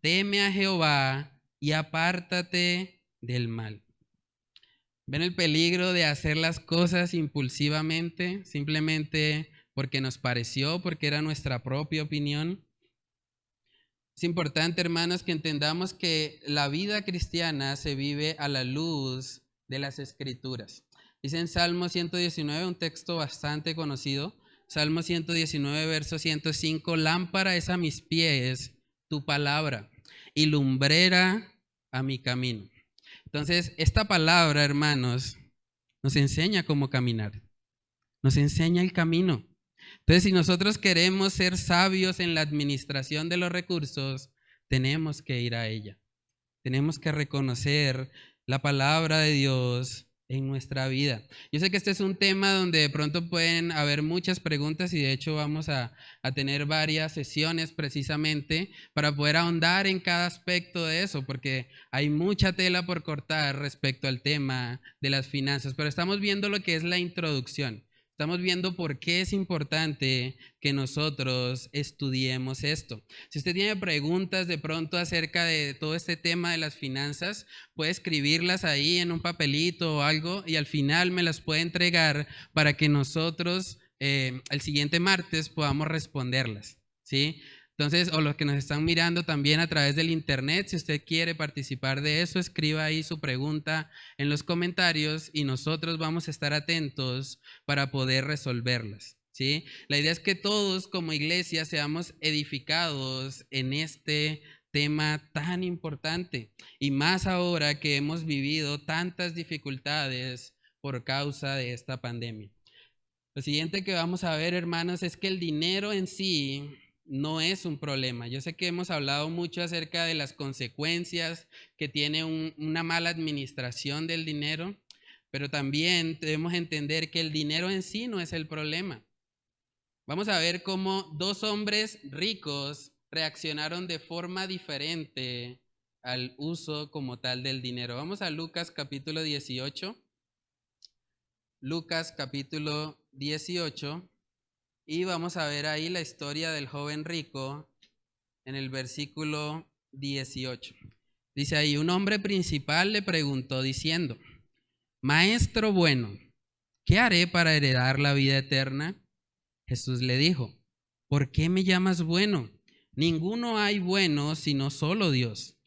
Teme a Jehová y apártate del mal. ¿Ven el peligro de hacer las cosas impulsivamente, simplemente porque nos pareció, porque era nuestra propia opinión? Es importante, hermanos, que entendamos que la vida cristiana se vive a la luz de las Escrituras. Dice en Salmo 119, un texto bastante conocido, Salmo 119, verso 105, lámpara es a mis pies tu palabra y lumbrera a mi camino. Entonces, esta palabra, hermanos, nos enseña cómo caminar, nos enseña el camino. Entonces, si nosotros queremos ser sabios en la administración de los recursos, tenemos que ir a ella. Tenemos que reconocer la palabra de Dios en nuestra vida. Yo sé que este es un tema donde de pronto pueden haber muchas preguntas y de hecho vamos a tener varias sesiones precisamente para poder ahondar en cada aspecto de eso, porque hay mucha tela por cortar respecto al tema de las finanzas, pero estamos viendo lo que es la introducción. Estamos viendo por qué es importante que nosotros estudiemos esto. Si usted tiene preguntas de pronto acerca de todo este tema de las finanzas, puede escribirlas ahí en un papelito o algo y al final me las puede entregar para que nosotros el siguiente martes podamos responderlas, ¿sí? Entonces, o los que nos están mirando también a través del internet, si usted quiere participar de eso, escriba ahí su pregunta en los comentarios y nosotros vamos a estar atentos para poder resolverlas, ¿sí? La idea es que todos como iglesia seamos edificados en este tema tan importante y más ahora que hemos vivido tantas dificultades por causa de esta pandemia. Lo siguiente que vamos a ver, hermanos, es que el dinero en sí no es un problema. Yo sé que hemos hablado mucho acerca de las consecuencias que tiene una mala administración del dinero, pero también debemos entender que el dinero en sí no es el problema. Vamos a ver cómo dos hombres ricos reaccionaron de forma diferente al uso como tal del dinero. Vamos a Lucas capítulo 18. Lucas capítulo 18 y vamos a ver ahí la historia del joven rico en el versículo 18. Dice ahí, un hombre principal le preguntó diciendo, Maestro bueno, ¿qué haré para heredar la vida eterna? Jesús le dijo, ¿por qué me llamas bueno? Ninguno hay bueno sino solo Dios.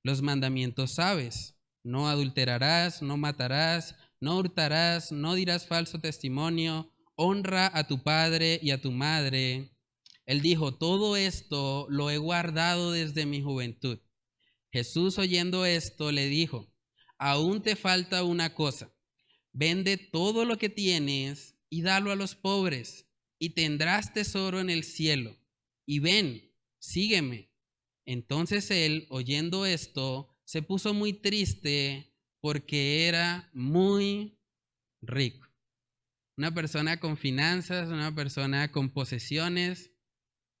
Los mandamientos sabes, no adulterarás, no matarás, no hurtarás, no dirás falso testimonio, honra a tu padre y a tu madre. Él dijo, todo esto lo he guardado desde mi juventud. Jesús oyendo esto le dijo, aún te falta una cosa. Vende todo lo que tienes y dalo a los pobres, y tendrás tesoro en el cielo. Y ven, sígueme. Entonces él, oyendo esto, se puso muy triste porque era muy rico. Una persona con finanzas, una persona con posesiones,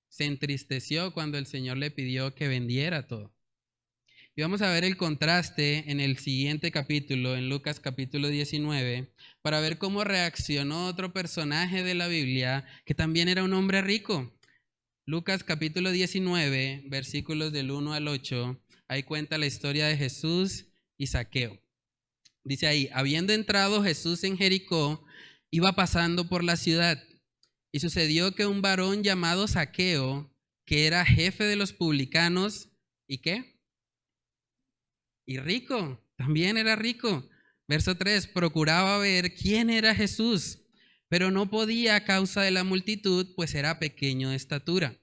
se entristeció cuando el Señor le pidió que vendiera todo. Y vamos a ver el contraste en el siguiente capítulo, en Lucas capítulo 19, para ver cómo reaccionó otro personaje de la Biblia que también era un hombre rico. Lucas capítulo 19, versículos del 1 al 8, ahí cuenta la historia de Jesús y Zaqueo. Dice ahí, habiendo entrado Jesús en Jericó, iba pasando por la ciudad. Y sucedió que un varón llamado Zaqueo, que era jefe de los publicanos, ¿y qué? Y rico, también era rico. Verso 3, procuraba ver quién era Jesús, pero no podía a causa de la multitud, pues era pequeño de estatura.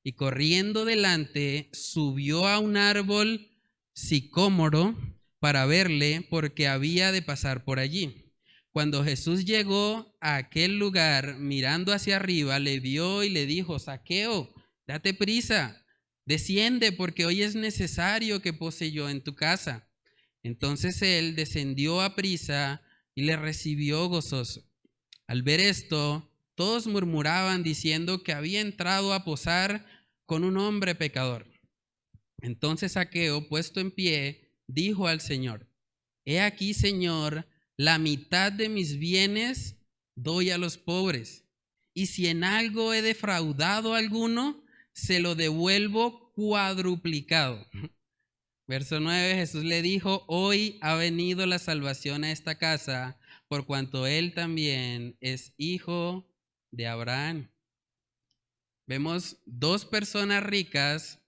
Y corriendo delante, subió a un árbol sicómoro para verle, porque había de pasar por allí. Cuando Jesús llegó a aquel lugar, mirando hacia arriba, le vio y le dijo, Zaqueo, date prisa, desciende, porque hoy es necesario que pose yo en tu casa. Entonces él descendió a prisa y le recibió gozoso. Al ver esto, todos murmuraban diciendo que había entrado a posar con un hombre pecador. Entonces Zaqueo, puesto en pie, dijo al Señor, he aquí, Señor, la mitad de mis bienes doy a los pobres, y si en algo he defraudado a alguno, se lo devuelvo cuadruplicado. Verso 9, Jesús le dijo, hoy ha venido la salvación a esta casa, por cuanto él también es hijo de Abraham. Vemos dos personas ricas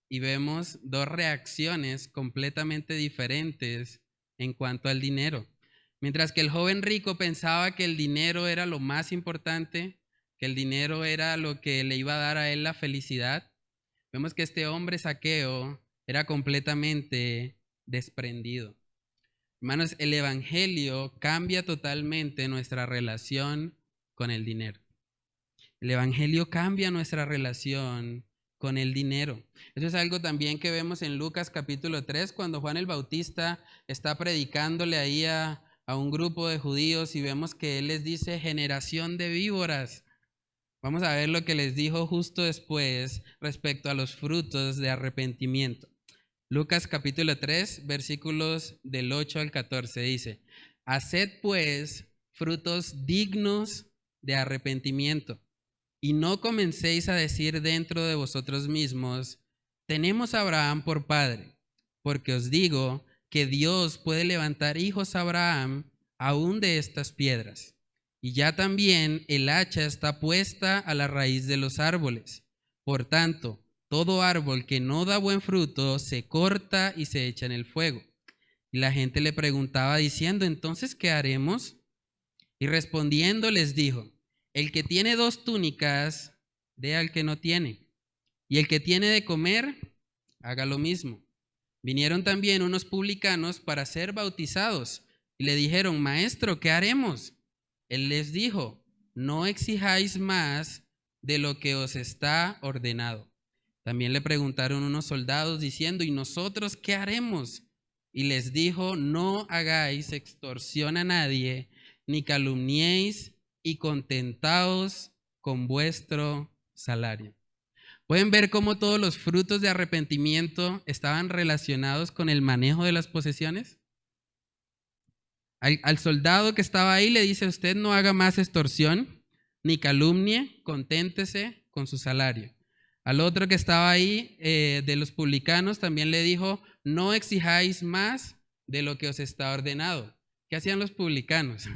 y vemos dos reacciones completamente diferentes en cuanto al dinero. Mientras que el joven rico pensaba que el dinero era lo más importante, que el dinero era lo que le iba a dar a él la felicidad, vemos que este hombre Zaqueo era completamente desprendido. Hermanos, el evangelio cambia totalmente nuestra relación con el dinero. El evangelio cambia nuestra relación con el dinero. Eso es algo también que vemos en Lucas capítulo 3, cuando Juan el Bautista está predicándole ahí a un grupo de judíos y vemos que él les dice, generación de víboras. Vamos a ver lo que les dijo justo después respecto a los frutos de arrepentimiento. Lucas capítulo 3, versículos del 8 al 14 dice, haced pues frutos dignos de arrepentimiento, y no comencéis a decir dentro de vosotros mismos, tenemos a Abraham por padre, porque os digo que Dios puede levantar hijos a Abraham aún de estas piedras. Y ya también el hacha está puesta a la raíz de los árboles. Por tanto, todo árbol que no da buen fruto se corta y se echa en el fuego. Y la gente le preguntaba diciendo, entonces, ¿qué haremos? Y respondiendo les dijo, el que tiene 2 túnicas, dé al que no tiene. Y el que tiene de comer, haga lo mismo. Vinieron también unos publicanos para ser bautizados y le dijeron, maestro, ¿qué haremos? Él les dijo, no exijáis más de lo que os está ordenado. También le preguntaron unos soldados diciendo, ¿y nosotros qué haremos? Y les dijo, no hagáis extorsión a nadie, ni calumniéis, y contentaos con vuestro salario. ¿Pueden ver cómo todos los frutos de arrepentimiento estaban relacionados con el manejo de las posesiones? Al soldado que estaba ahí le dice, usted no haga más extorsión, ni calumnie, conténtese con su salario. Al otro que estaba ahí, de los publicanos, también le dijo, no exijáis más de lo que os está ordenado. ¿Qué hacían los publicanos?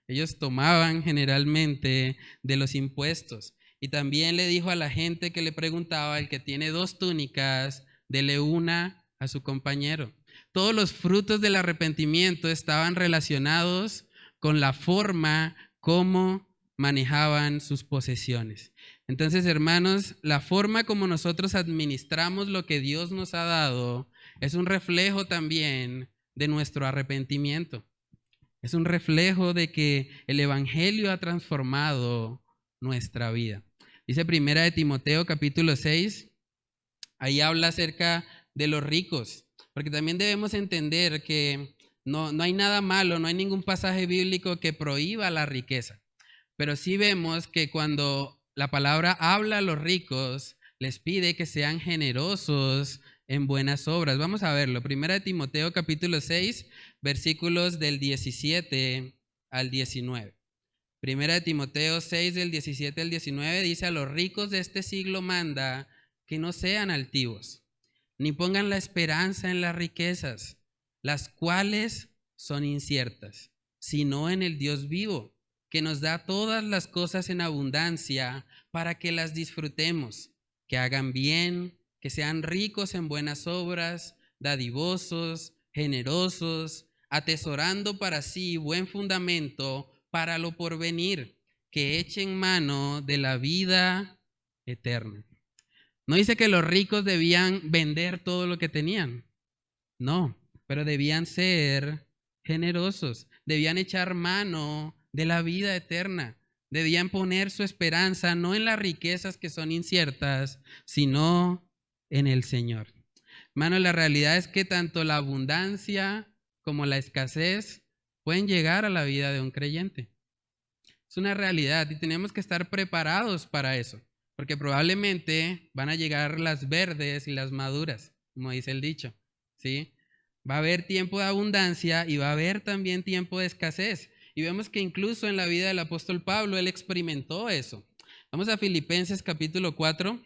Ellos tomaban generalmente de los impuestos. Y también le dijo a la gente que le preguntaba, el que tiene 2 túnicas, dele una a su compañero. Todos los frutos del arrepentimiento estaban relacionados con la forma como manejaban sus posesiones. Entonces, hermanos, la forma como nosotros administramos lo que Dios nos ha dado es un reflejo también de nuestro arrepentimiento. Es un reflejo de que el Evangelio ha transformado nuestra vida. Dice Primera de Timoteo capítulo 6, ahí habla acerca de los ricos, porque también debemos entender que no hay nada malo, no hay ningún pasaje bíblico que prohíba la riqueza. Pero sí vemos que cuando la palabra habla a los ricos, les pide que sean generosos en buenas obras. Vamos a verlo. Primera de Timoteo capítulo 6, versículos del 17 al 19. Primera de Timoteo 6, del 17 al 19, dice, a los ricos de este siglo manda que no sean altivos, ni pongan la esperanza en las riquezas, las cuales son inciertas, sino en el Dios vivo, que nos da todas las cosas en abundancia para que las disfrutemos, que hagan bien, que sean ricos en buenas obras, dadivosos, generosos, atesorando para sí buen fundamento para lo porvenir, que echen mano de la vida eterna. No dice que los ricos debían vender todo lo que tenían, no, pero debían ser generosos, debían echar mano de la vida eterna, debían poner su esperanza no en las riquezas que son inciertas, sino en el Señor. Hermano, la realidad es que tanto la abundancia como la escasez pueden llegar a la vida de un creyente. Es una realidad y tenemos que estar preparados para eso, porque probablemente van a llegar las verdes y las maduras, como dice el dicho, ¿sí? Va a haber tiempo de abundancia y va a haber también tiempo de escasez. Y vemos que incluso en la vida del apóstol Pablo, él experimentó eso. Vamos a Filipenses capítulo 4,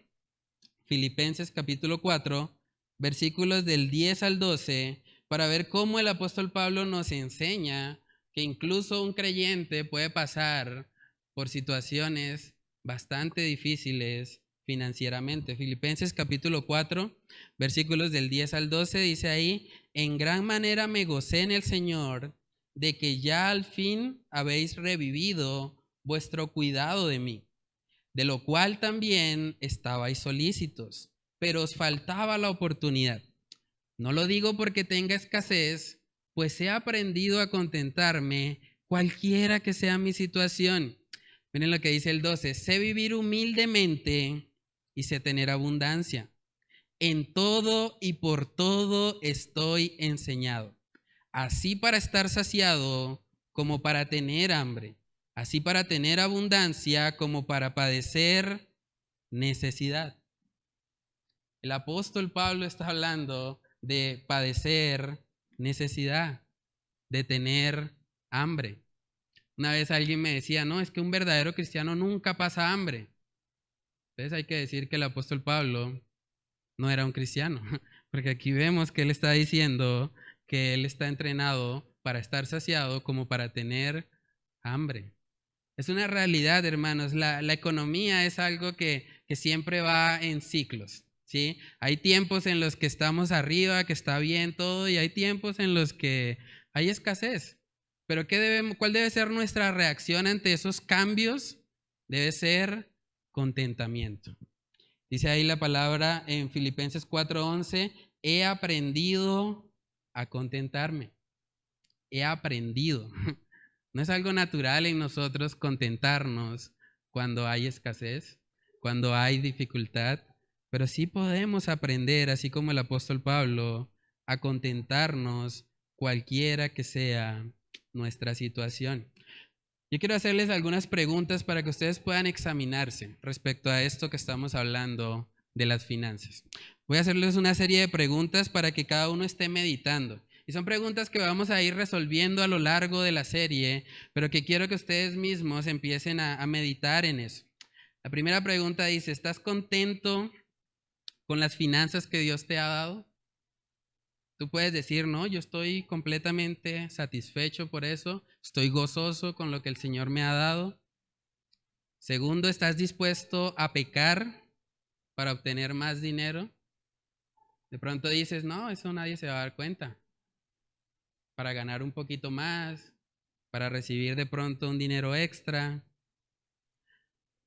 versículos del 10 al 12, para ver cómo el apóstol Pablo nos enseña que incluso un creyente puede pasar por situaciones bastante difíciles financieramente. Filipenses capítulo 4, versículos del 10 al 12, dice ahí, en gran manera me gocé en el Señor de que ya al fin habéis revivido vuestro cuidado de mí, de lo cual también estabais solícitos, pero os faltaba la oportunidad. No lo digo porque tenga escasez, pues he aprendido a contentarme cualquiera que sea mi situación. Miren lo que dice el 12, sé vivir humildemente y sé tener abundancia. En todo y por todo estoy enseñado, así para estar saciado como para tener hambre, así para tener abundancia como para padecer necesidad. El apóstol Pablo está hablando de padecer necesidad, de tener hambre. Una vez alguien me decía, no, es que un verdadero cristiano nunca pasa hambre. Entonces hay que decir que el apóstol Pablo no era un cristiano, porque aquí vemos que él está diciendo que él está entrenado para estar saciado como para tener hambre. Es una realidad, hermanos. La economía es algo que siempre va en ciclos, ¿sí? Hay tiempos en los que estamos arriba, que está bien todo, y hay tiempos en los que hay escasez. Pero ¿cuál debe ser nuestra reacción ante esos cambios? Debe ser contentamiento. Dice ahí la palabra en Filipenses 4:11, he aprendido a contentarme. He aprendido. No es algo natural en nosotros contentarnos cuando hay escasez, cuando hay dificultad, pero sí podemos aprender, así como el apóstol Pablo, a contentarnos cualquiera que sea nuestra situación. Yo quiero hacerles algunas preguntas para que ustedes puedan examinarse respecto a esto que estamos hablando de las finanzas. Voy a hacerles una serie de preguntas para que cada uno esté meditando. Y son preguntas que vamos a ir resolviendo a lo largo de la serie, pero que quiero que ustedes mismos empiecen a meditar en eso. La primera pregunta dice, ¿estás contento con las finanzas que Dios te ha dado? Tú puedes decir, no, yo estoy completamente satisfecho por eso, estoy gozoso con lo que el Señor me ha dado. Segundo, ¿estás dispuesto a pecar para obtener más dinero? De pronto dices, no, eso nadie se va a dar cuenta. Para ganar un poquito más, para recibir de pronto un dinero extra.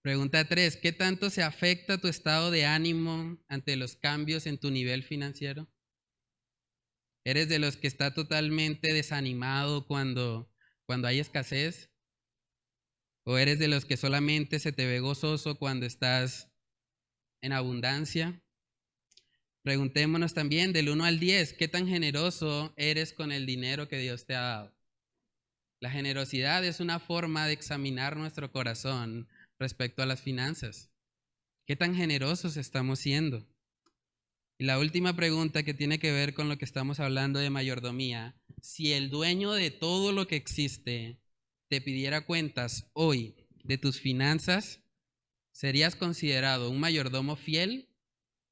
Pregunta 3, ¿qué tanto se afecta tu estado de ánimo ante los cambios en tu nivel financiero? ¿Eres de los que está totalmente desanimado cuando hay escasez? ¿O eres de los que solamente se te ve gozoso cuando estás en abundancia? Preguntémonos también del 1 al 10, ¿qué tan generoso eres con el dinero que Dios te ha dado? La generosidad es una forma de examinar nuestro corazón respecto a las finanzas. ¿Qué tan generosos estamos siendo? Y la última pregunta que tiene que ver con lo que estamos hablando de mayordomía, si el dueño de todo lo que existe te pidiera cuentas hoy de tus finanzas, ¿serías considerado un mayordomo fiel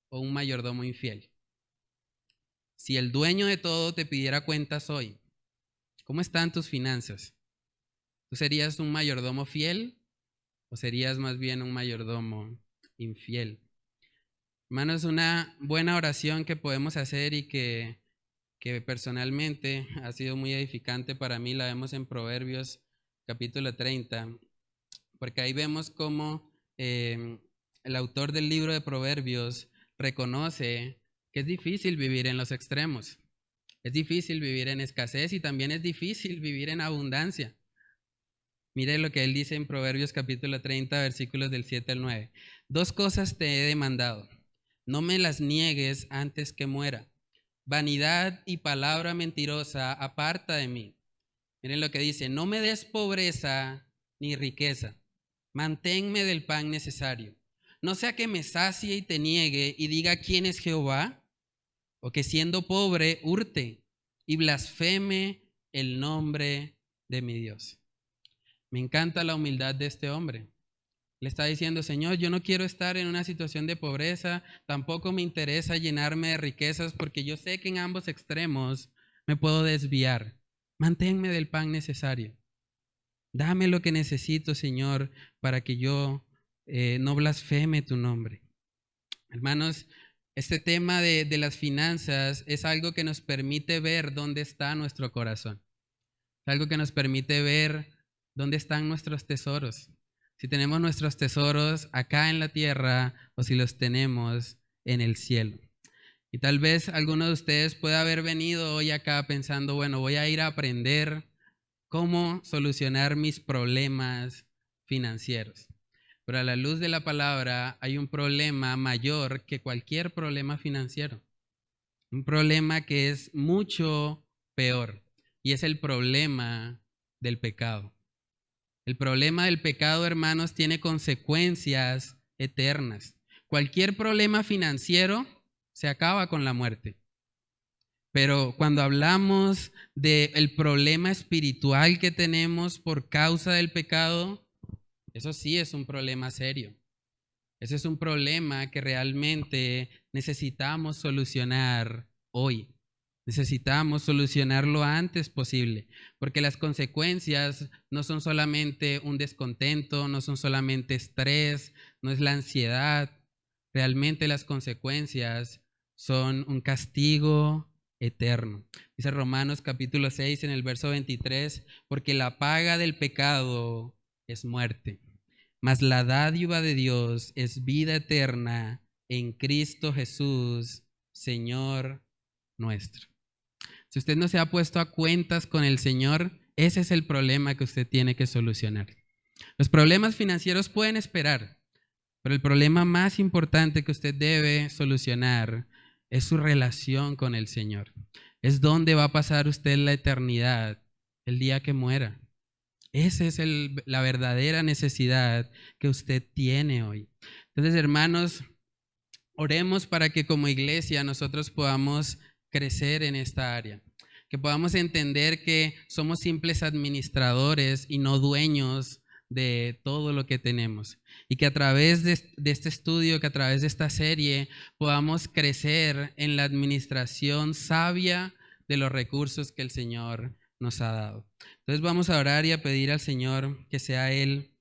o un mayordomo infiel? Si el dueño de todo te pidiera cuentas hoy, ¿cómo están tus finanzas? ¿Tú serías un mayordomo fiel o serías más bien un mayordomo infiel? Hermanos, una buena oración que podemos hacer y que personalmente ha sido muy edificante para mí, la vemos en Proverbios capítulo 30, porque ahí vemos cómo el autor del libro de Proverbios reconoce que es difícil vivir en los extremos, es difícil vivir en escasez y también es difícil vivir en abundancia. Mire lo que él dice en Proverbios capítulo 30, versículos del 7 al 9. 2 cosas te he demandado, no me las niegues antes que muera. Vanidad y palabra mentirosa, aparta de mí. Miren lo que dice, no me des pobreza ni riqueza, manténme del pan necesario. No sea que me sacie y te niegue y diga quién es Jehová, o que siendo pobre hurte y blasfeme el nombre de mi Dios. Me encanta la humildad de este hombre. Le está diciendo, Señor, yo no quiero estar en una situación de pobreza, tampoco me interesa llenarme de riquezas porque yo sé que en ambos extremos me puedo desviar. Manténme del pan necesario. Dame lo que necesito, Señor, para que yo no blasfeme tu nombre. Hermanos, este tema de las finanzas es algo que nos permite ver dónde está nuestro corazón. Es algo que nos permite ver dónde están nuestros tesoros. Si tenemos nuestros tesoros acá en la tierra o si los tenemos en el cielo. Y tal vez alguno de ustedes pueda haber venido hoy acá pensando, bueno, voy a ir a aprender cómo solucionar mis problemas financieros. Pero a la luz de la palabra hay un problema mayor que cualquier problema financiero. Un problema que es mucho peor y es el problema del pecado. El problema del pecado, hermanos, tiene consecuencias eternas. Cualquier problema financiero se acaba con la muerte. Pero cuando hablamos del problema espiritual que tenemos por causa del pecado, eso sí es un problema serio. Ese es un problema que realmente necesitamos solucionar hoy. Necesitamos solucionarlo lo antes posible, porque las consecuencias no son solamente un descontento, no son solamente estrés, no es la ansiedad. Realmente las consecuencias son un castigo eterno. Dice Romanos capítulo 6 en el verso 23, porque la paga del pecado es muerte, mas la dádiva de Dios es vida eterna en Cristo Jesús, Señor nuestro. Si usted no se ha puesto a cuentas con el Señor, Ese es el problema que usted tiene que solucionar. Los problemas financieros pueden esperar, pero el problema más importante que usted debe solucionar es su relación con el Señor. Es dónde va a pasar usted la eternidad el día que muera. Esa es la verdadera necesidad que usted tiene hoy. Entonces, hermanos, oremos para que como iglesia nosotros podamos crecer en esta área, que podamos entender que somos simples administradores y no dueños de todo lo que tenemos, y que a través de este estudio, que a través de esta serie podamos crecer en la administración sabia de los recursos que el Señor nos ha dado. Entonces vamos a orar y a pedir al Señor que sea Él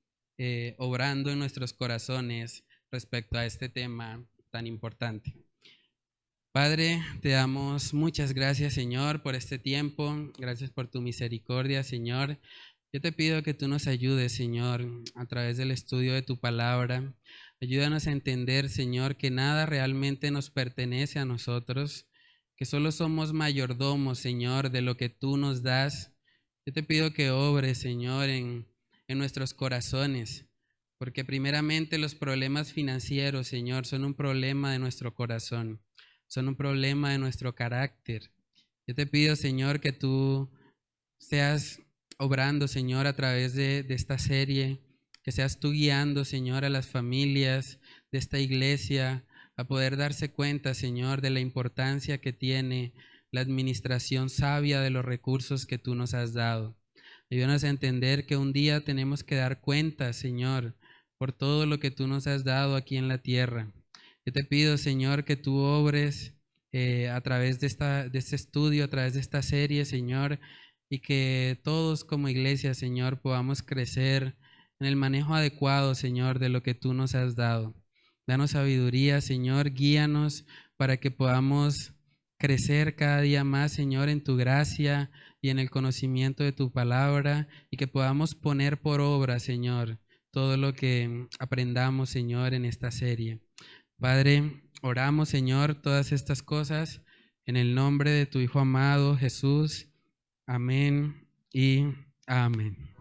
obrando en nuestros corazones respecto a este tema tan importante. Padre, te damos muchas gracias, Señor, por este tiempo. Gracias por tu misericordia, Señor. Yo te pido que tú nos ayudes, Señor, a través del estudio de tu palabra. Ayúdanos a entender, Señor, que nada realmente nos pertenece a nosotros, que solo somos mayordomos, Señor, de lo que tú nos das. Yo te pido que obres, Señor, en nuestros corazones, porque primeramente los problemas financieros, Señor, son un problema de nuestro corazón, son un problema de nuestro carácter. Yo te pido, Señor, que tú seas obrando, Señor, a través de esta serie, que seas tú guiando, Señor, a las familias de esta iglesia a poder darse cuenta, Señor, de la importancia que tiene la administración sabia de los recursos que tú nos has dado. Ayúdanos a entender que un día tenemos que dar cuenta, Señor, por todo lo que tú nos has dado aquí en la tierra. Yo te pido, Señor, que tú obres a través de este estudio, a través de esta serie, Señor, y que todos como iglesia, Señor, podamos crecer en el manejo adecuado, Señor, de lo que tú nos has dado. Danos sabiduría, Señor, guíanos para que podamos crecer cada día más, Señor, en tu gracia y en el conocimiento de tu palabra, y que podamos poner por obra, Señor, todo lo que aprendamos, Señor, en esta serie. Padre, oramos, Señor, todas estas cosas en el nombre de tu Hijo amado, Jesús. Amén y amén.